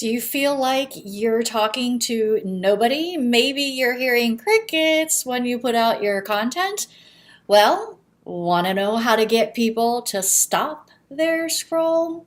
Do you feel like you're talking to nobody? Maybe you're hearing crickets when you put out your content? Well, want to know how to get people to stop their scroll?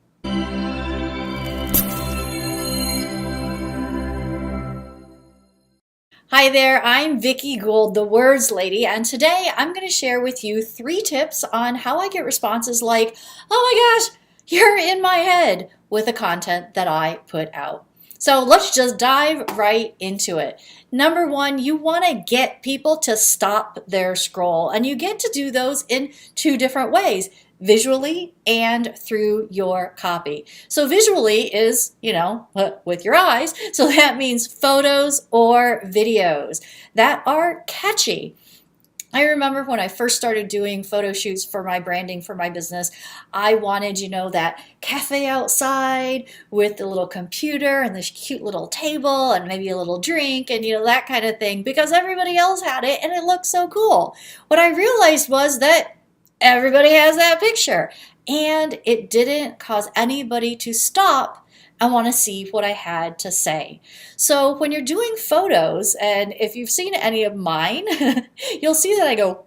Hi there, I'm Vickie Gould, the Words Lady, and today I'm going to share with you 3 tips on how I get responses like, "Oh my gosh, you're in my head," with the content that I put out. So let's just dive right into it. Number one, you want to get people to stop their scroll, and you get to do those in 2 different ways: visually and through your copy. So visually is, with your eyes. So that means photos or videos that are catchy. I remember when I first started doing photo shoots for my branding for my business, I wanted, that cafe outside with the little computer and this cute little table and maybe a little drink and, that kind of thing, because everybody else had it and it looked so cool. What I realized was that everybody has that picture, and it didn't cause anybody to stop and want to see what I had to say. So when you're doing photos, and if you've seen any of mine, you'll see that I go,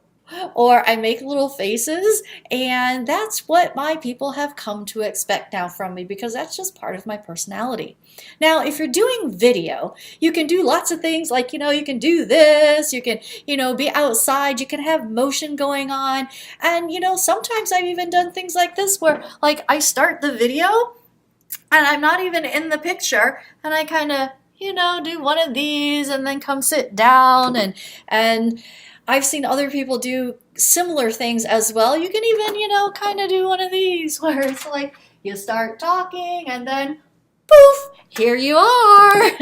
or I make little faces, and that's what my people have come to expect now from me, because that's just part of my personality. Now, if you're doing video, you can do lots of things like, you can do this, you can, be outside, you can have motion going on, and, sometimes I've even done things like this where, like, I start the video and I'm not even in the picture, and I kind of, do one of these and then come sit down, and I've seen other people do similar things as well. You can even, kind of do one of these where it's like you start talking and then poof, here you are.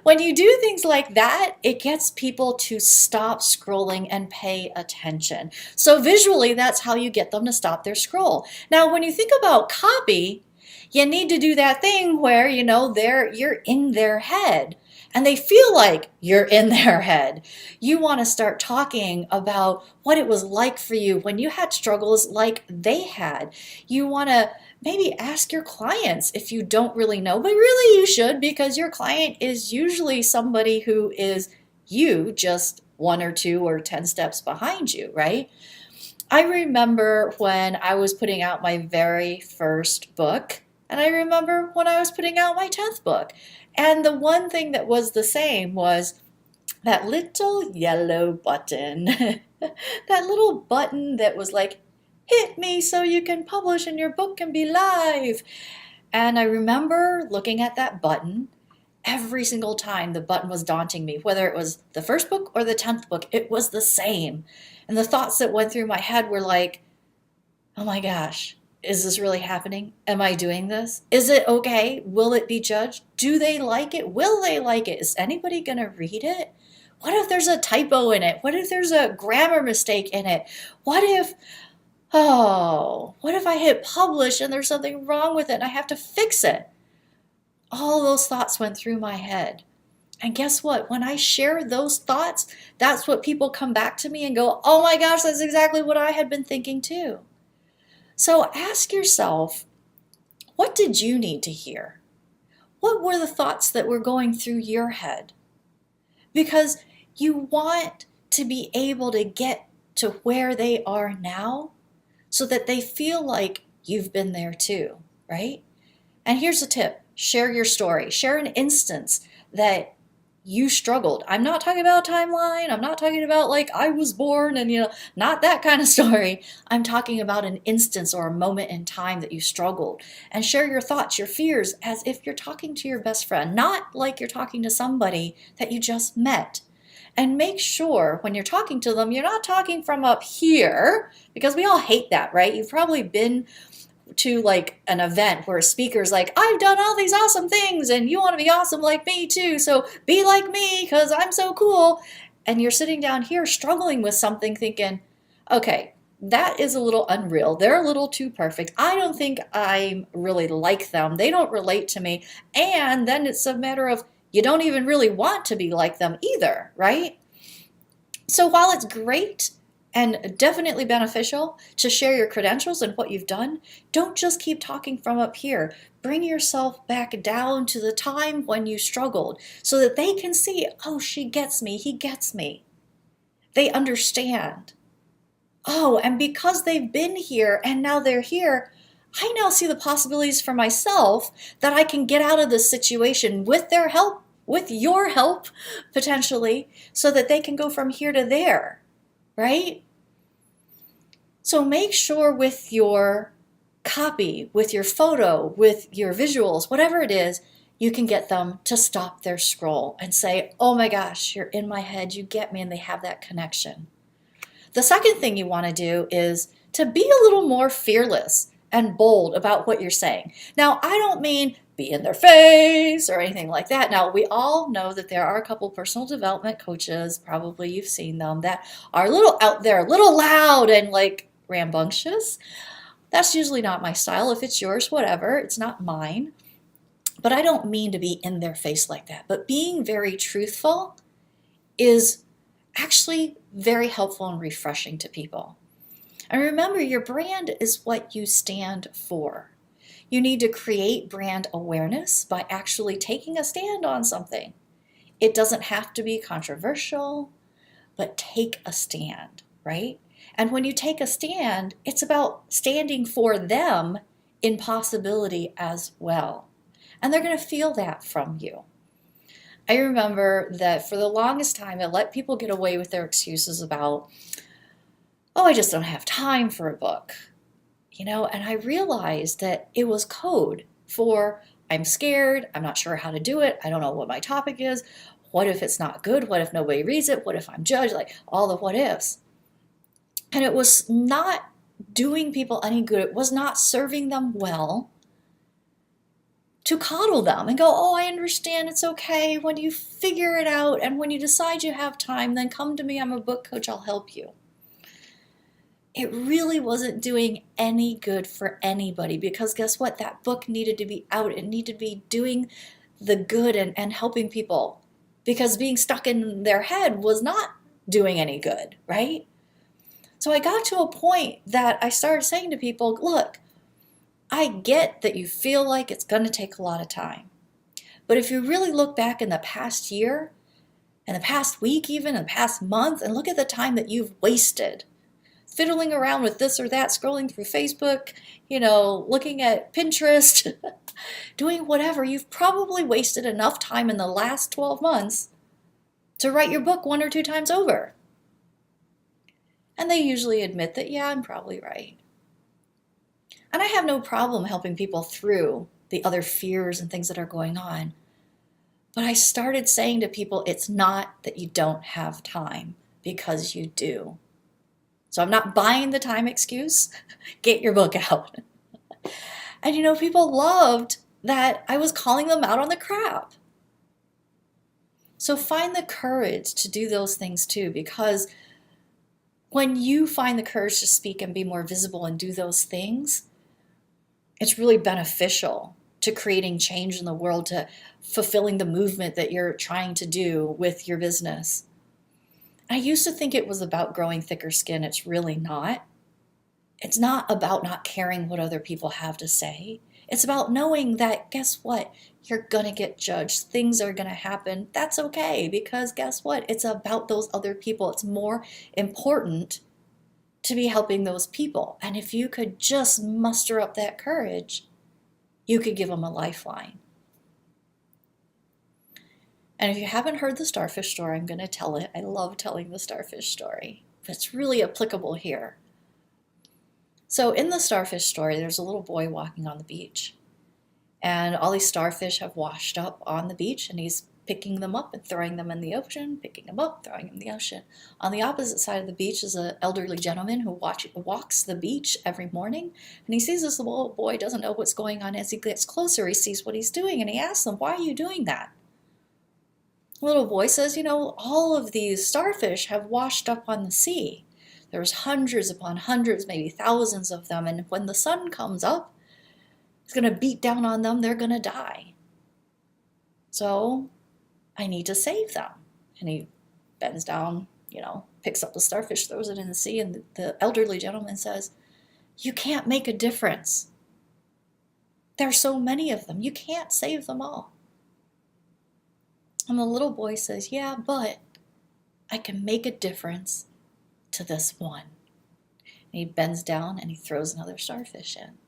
When you do things like that, it gets people to stop scrolling and pay attention. So visually, that's how you get them to stop their scroll. Now, when you think about copy, you need to do that thing where, you're in their head and they feel like you're in their head. You want to start talking about what it was like for you when you had struggles like they had. You want to maybe ask your clients if you don't really know, but really you should, because your client is usually somebody who is you, just 1 or 2 or 10 steps behind you, right? I remember when I was putting out my very first book, and I remember when I was putting out my 10th book. And the one thing that was the same was that little yellow button. That little button that was like, "Hit me so you can publish and your book can be live." And I remember looking at that button every single time. The button was daunting me, whether it was the first book or the 10th book, it was the same. And the thoughts that went through my head were like, "Oh my gosh, is this really happening? Am I doing this? Is it okay? Will it be judged? Do they like it? Will they like it? Is anybody going to read it? What if there's a typo in it? What if there's a grammar mistake in it? What if I hit publish and there's something wrong with it and I have to fix it?" All those thoughts went through my head. And guess what? When I share those thoughts, that's what people come back to me and go, "Oh my gosh, that's exactly what I had been thinking too." So ask yourself, what did you need to hear? What were the thoughts that were going through your head? Because you want to be able to get to where they are now so that they feel like you've been there too, right? And here's a tip: share your story. Share an instance that you struggled. I'm not talking about a timeline. I'm not talking about like I was born and, not that kind of story. I'm talking about an instance or a moment in time that you struggled, and share your thoughts, your fears, as if you're talking to your best friend, not like you're talking to somebody that you just met. And make sure when you're talking to them, you're not talking from up here, because we all hate that, right? You've probably been to like an event where a speaker's like, "I've done all these awesome things and you want to be awesome like me too, so be like me because I'm so cool." And you're sitting down here struggling with something, thinking, "Okay, that is a little unreal. They're a little too perfect. I don't think I'm really like them. They don't relate to me." And then it's a matter of you don't even really want to be like them either, right? So while it's great and definitely beneficial to share your credentials and what you've done. Don't just keep talking from up here. Bring yourself back down to the time when you struggled so that they can see, oh, she gets me, he gets me. They understand. Oh, and because they've been here and now they're here, I now see the possibilities for myself that I can get out of this situation with their help, with your help, potentially, so that they can go from here to there, right? So make sure with your copy, with your photo, with your visuals, whatever it is, you can get them to stop their scroll and say, oh my gosh, you're in my head, you get me, and they have that connection. The second thing you want to do is to be a little more fearless and bold about what you're saying. Now, I don't mean be in their face or anything like that. Now, we all know that there are a couple personal development coaches, probably you've seen them, that are a little out there, a little loud and like rambunctious. That's usually not my style. If it's yours, whatever, it's not mine. But I don't mean to be in their face like that. But being very truthful is actually very helpful and refreshing to people. And remember, your brand is what you stand for. You need to create brand awareness by actually taking a stand on something. It doesn't have to be controversial, but take a stand, right? And when you take a stand, it's about standing for them in possibility as well. And they're going to feel that from you. I remember that for the longest time, I let people get away with their excuses about, oh, I just don't have time for a book. And I realized that it was code for I'm scared, I'm not sure how to do it, I don't know what my topic is, what if it's not good, what if nobody reads it, what if I'm judged, like all the what ifs. And it was not doing people any good, it was not serving them well to coddle them and go, oh, I understand, it's okay, when you figure it out and when you decide you have time, then come to me, I'm a book coach, I'll help you. It really wasn't doing any good for anybody because guess what? That book needed to be out. It needed to be doing the good and helping people because being stuck in their head was not doing any good, right? So I got to a point that I started saying to people, look, I get that you feel like it's going to take a lot of time. But if you really look back in the past year, in the past week even, in the past month, and look at the time that you've wasted fiddling around with this or that, scrolling through Facebook, looking at Pinterest, doing whatever, you've probably wasted enough time in the last 12 months to write your book 1 or 2 times over. And they usually admit that, yeah, I'm probably right. And I have no problem helping people through the other fears and things that are going on. But I started saying to people, it's not that you don't have time, because you do. So I'm not buying the time excuse. Get your book out. And people loved that I was calling them out on the crap. So find the courage to do those things too, because when you find the courage to speak and be more visible and do those things, it's really beneficial to creating change in the world, to fulfilling the movement that you're trying to do with your business. I used to think it was about growing thicker skin. It's really not. It's not about not caring what other people have to say. It's about knowing that, guess what? You're going to get judged. Things are going to happen. That's okay, because guess what? It's about those other people. It's more important to be helping those people. And if you could just muster up that courage, you could give them a lifeline. And if you haven't heard the starfish story, I'm going to tell it. I love telling the starfish story. It's really applicable here. So in the starfish story, there's a little boy walking on the beach. And all these starfish have washed up on the beach, and he's picking them up and throwing them in the ocean, picking them up, throwing them in the ocean. On the opposite side of the beach is an elderly gentleman who walks the beach every morning. And he sees this little boy, doesn't know what's going on. As he gets closer, he sees what he's doing, and he asks him, why are you doing that? The little boy says, all of these starfish have washed up on the sea. There's hundreds upon hundreds, maybe thousands of them. And when the sun comes up, it's going to beat down on them. They're going to die. So I need to save them. And he bends down, picks up the starfish, throws it in the sea, and the elderly gentleman says, "You can't make a difference. There are so many of them. You can't save them all." And the little boy says, "Yeah, but I can make a difference to this one." And he bends down and he throws another starfish in.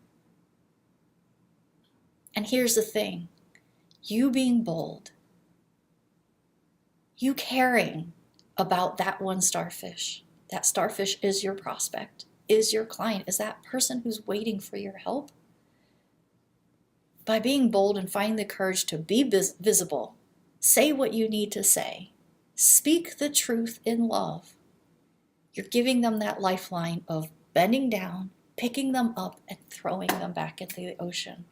And here's the thing, you being bold, you caring about that one starfish, that starfish is your prospect, is your client, is that person who's waiting for your help. By being bold and finding the courage to be visible, say what you need to say, speak the truth in love, you're giving them that lifeline of bending down, picking them up, and throwing them back into the ocean.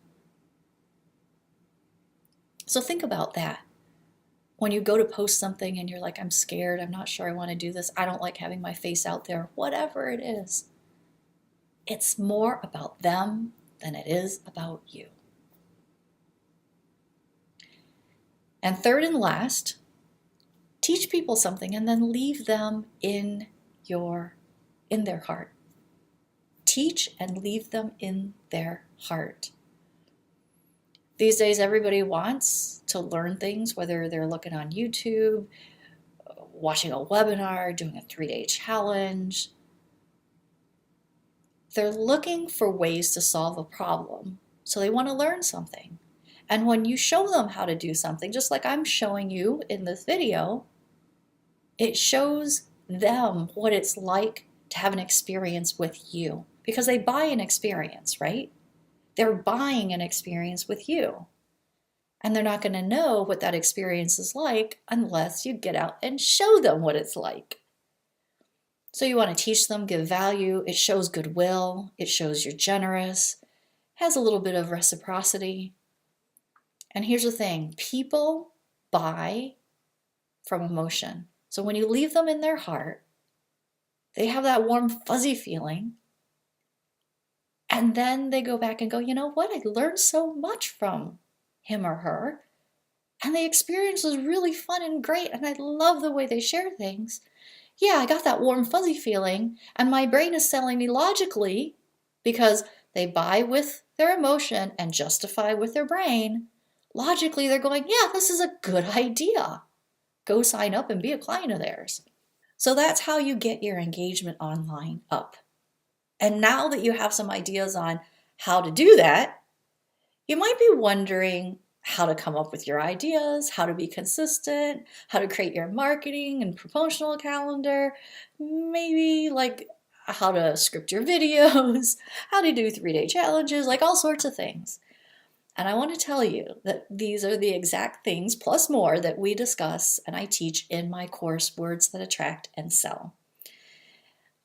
So think about that. When you go to post something and you're like, "I'm scared, I'm not sure I want to do this, I don't like having my face out there," whatever it is, it's more about them than it is about you. And third and last, teach people something and then leave them in their heart. Teach and leave them in their heart. These days, everybody wants to learn things, whether they're looking on YouTube, watching a webinar, doing a 3-day challenge. They're looking for ways to solve a problem, so they want to learn something. And when you show them how to do something, just like I'm showing you in this video, it shows them what it's like to have an experience with you, because they buy an experience, right? They're buying an experience with you. And they're not going to know what that experience is like unless you get out and show them what it's like. So you want to teach them, give value. It shows goodwill. It shows you're generous. Has a little bit of reciprocity. And here's the thing, people buy from emotion. So when you leave them in their heart, they have that warm, fuzzy feeling. And then they go back and go, "You know what? I learned so much from him or her. And the experience was really fun and great. And I love the way they share things. Yeah, I got that warm, fuzzy feeling. And my brain is telling me logically, because they buy with their emotion and justify with their brain. Logically, they're going, yeah, this is a good idea. Go sign up and be a client of theirs." So that's how you get your engagement online up. And now that you have some ideas on how to do that, you might be wondering how to come up with your ideas, how to be consistent, how to create your marketing and promotional calendar, maybe like how to script your videos, how to do 3-day challenges, like all sorts of things. And I want to tell you that these are the exact things plus more that we discuss and I teach in my course, Words That Attract and Sell.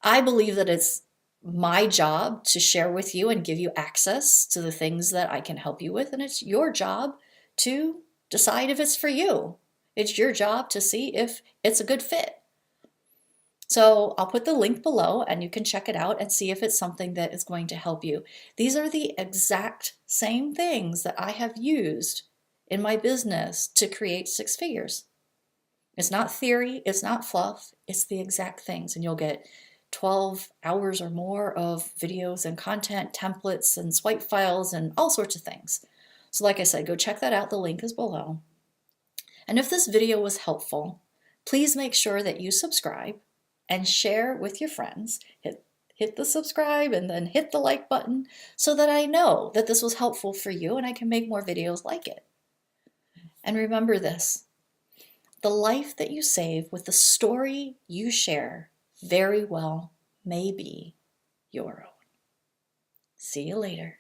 I believe that it's my job to share with you and give you access to the things that I can help you with, and it's your job to decide if it's for you. It's your job to see if it's a good fit. So I'll put the link below and you can check it out and see if it's something that is going to help you. These are the exact same things that I have used in my business to create 6 figures. It's not theory, it's not fluff, it's the exact things, and you'll get 12 hours or more of videos and content, templates and swipe files and all sorts of things. So like I said, go check that out. The link is below. And if this video was helpful, please make sure that you subscribe and share with your friends. Hit the subscribe and then hit the like button so that I know that this was helpful for you and I can make more videos like it. And remember this, the life that you save with the story you share very well may be your own. See you later.